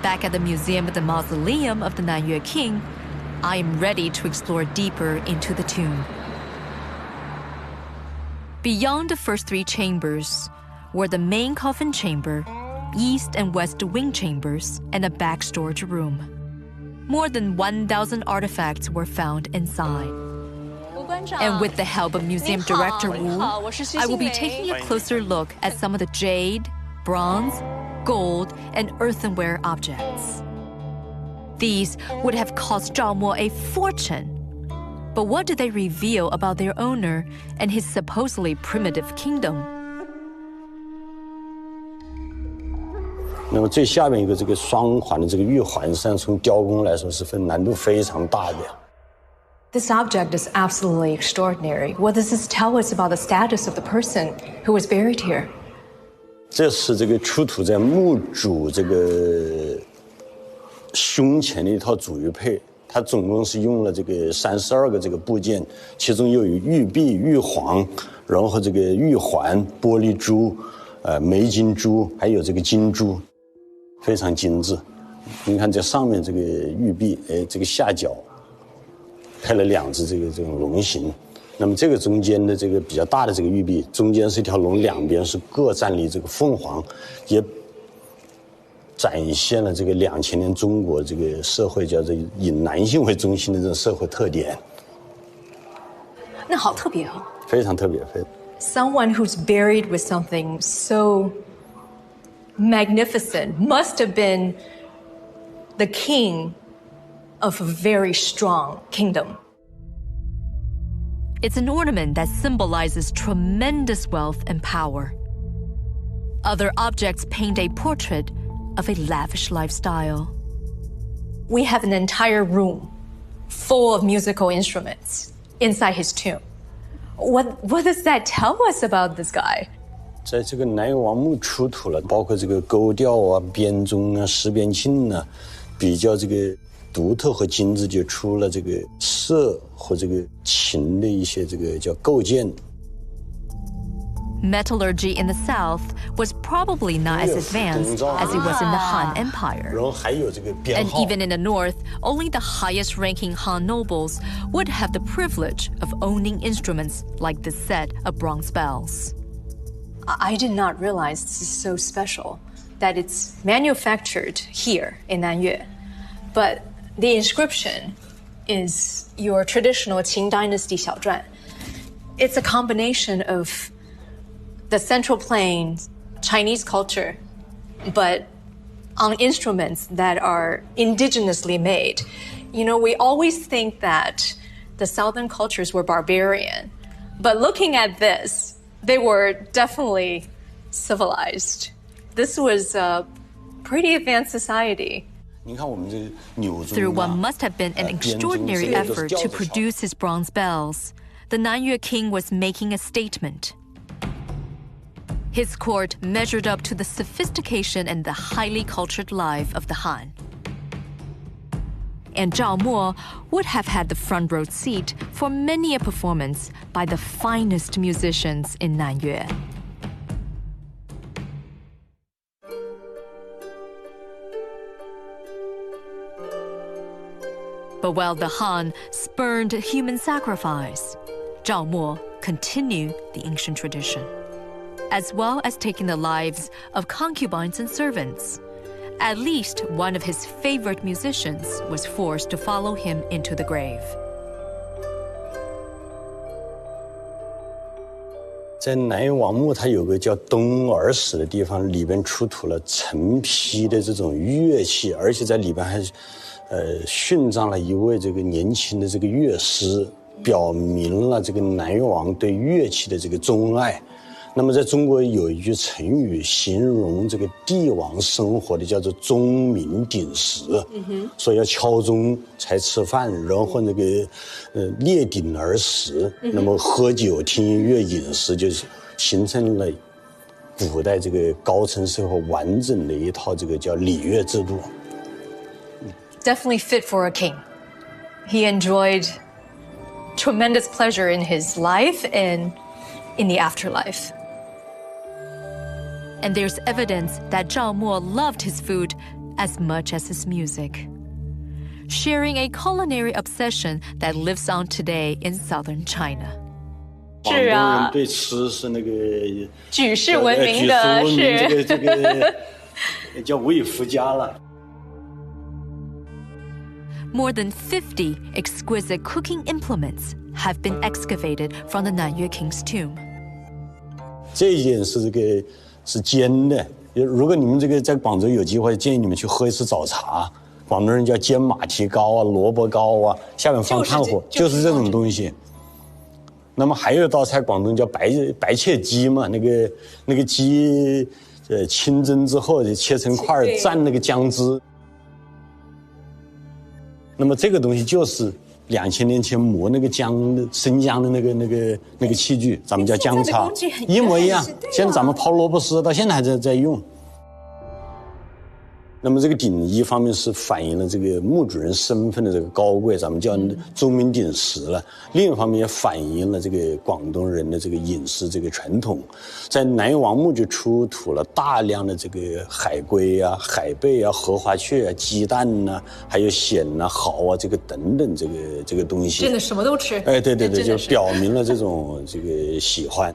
Back at the Museum of the Mausoleum of the Nanyue King, I am ready to explore deeper into the tomb. Beyond the first three chambers were the main coffin chamber, east and west wing chambers, and a back storage room. More than 1,000 artifacts were found inside. And with the help of Museum Director Wu, I will be taking a closer look at some of the jade, bronze, gold, and earthenware objects. These would have cost Zhao Mo a fortune. But what do they reveal about their owner and his supposedly primitive kingdom? 那么最下面一个这个双环的这个玉环，实际上从雕工来说是难度非常大的。This object is absolutely extraordinary. What does this tell us about the status of the person who was buried here? 这是这个出土在墓主这个胸前的一套主玉佩，它总共是用了这个32个这个部件，其中又有玉璧、玉环，然后这个玉环、玻璃珠、梅金珠，还有这个金珠。非常精致，你看这上面这个玉璧，这个下角开了2只这种龙形，那么这个中间的这个比较大的这个玉璧，中间是一条龙，两边是各站立这个凤凰，也展现了这个2000年中国这个社会叫做以男性为中心的这种社会特点。那好特别哦，非常特别。Someone who's buried with something so magnificent must have been the king of a very strong kingdom. It's an ornament that symbolizes tremendous wealth and power. Other objects paint a portrait of a lavish lifestyle. We have an entire room full of musical instruments inside his tomb. What does that tell us about this guy? 在这个南越王墓出土了，包括这个钩吊啊、编钟啊、十边磬啊，比较这个独特和精致，就出了这个瑟和这个琴的一些这个叫构件。Metallurgy in the south was probably not as advanced as it was in the Han Empire. And even in the north, only the highest-ranking Han nobles would have the privilege of owning instruments like this set of bronze bells. I did not realize this is so special, that it's manufactured here in Nanyue. But the inscription is your traditional Qing Dynasty 小篆. It's a combination of the Central Plains, Chinese culture, but on instruments that are indigenously made. You know, we always think that the Southern cultures were barbarian, but looking at this, they were definitely civilized. This was a pretty advanced society. Through what must have been an extraordinary effort to produce his bronze bells, the Nanyue king was making a statement. His court measured up to the sophistication and the highly cultured life of the Han. And Zhao Mo would have had the front row seat for many a performance by the finest musicians in Nanyue. But while the Han spurned human sacrifice, Zhao Mo continued the ancient tradition, as well as taking the lives of concubines and servants. At least one of his favorite musicians was forced to follow him into the grave. 在南越王墓，它有个叫东耳室的地方，里边出土了成批的这种乐器，而且在里边还殉葬了一位这个年轻的这个乐师，表明了这个南越王对乐器的这个钟爱。那么在中国有一句成语形容这个帝王生活的，叫做钟鸣鼎食，说要敲钟才吃饭，然后那个列鼎而食，那么喝酒听音乐饮食，就是形成了古代这个高层社会完整的一套这个叫礼乐制度。Definitely fit for a king. He enjoyed tremendous pleasure in his life and in the afterlife. And there's evidence that Zhao Mo loved his food as much as his music, sharing a culinary obsession that lives on today in southern China. 是啊，对吃是那个举世闻名的，是这个叫无以复加了。More than 50 exquisite cooking implements have been excavated from the Nanyue King's tomb. 这一件是是煎的，如果你们在广州有机会，建议你们去喝一次早茶。广东人叫煎马蹄糕啊、萝卜糕啊，下面放炭火，就是这种东西。那么还有一道菜，广东叫白切鸡嘛，那个鸡，清蒸之后就切成块蘸那个姜汁。那么这个东西就是2000年前磨那个生姜的那个器具，咱们叫姜叉，一模一样。现在咱们泡萝卜丝到现在还在用。那么这个鼎一方面是反映了这个墓主人身份的这个高贵，咱们叫钟鸣鼎食了；另一方面也反映了这个广东人的这个饮食这个传统。在南越王墓就出土了大量的这个海龟啊、海贝啊、荷花雀啊、鸡蛋呐、还有蚬啊、蚝啊这个等等这个东西。真的什么都吃。哎，对，就表明了这种喜欢。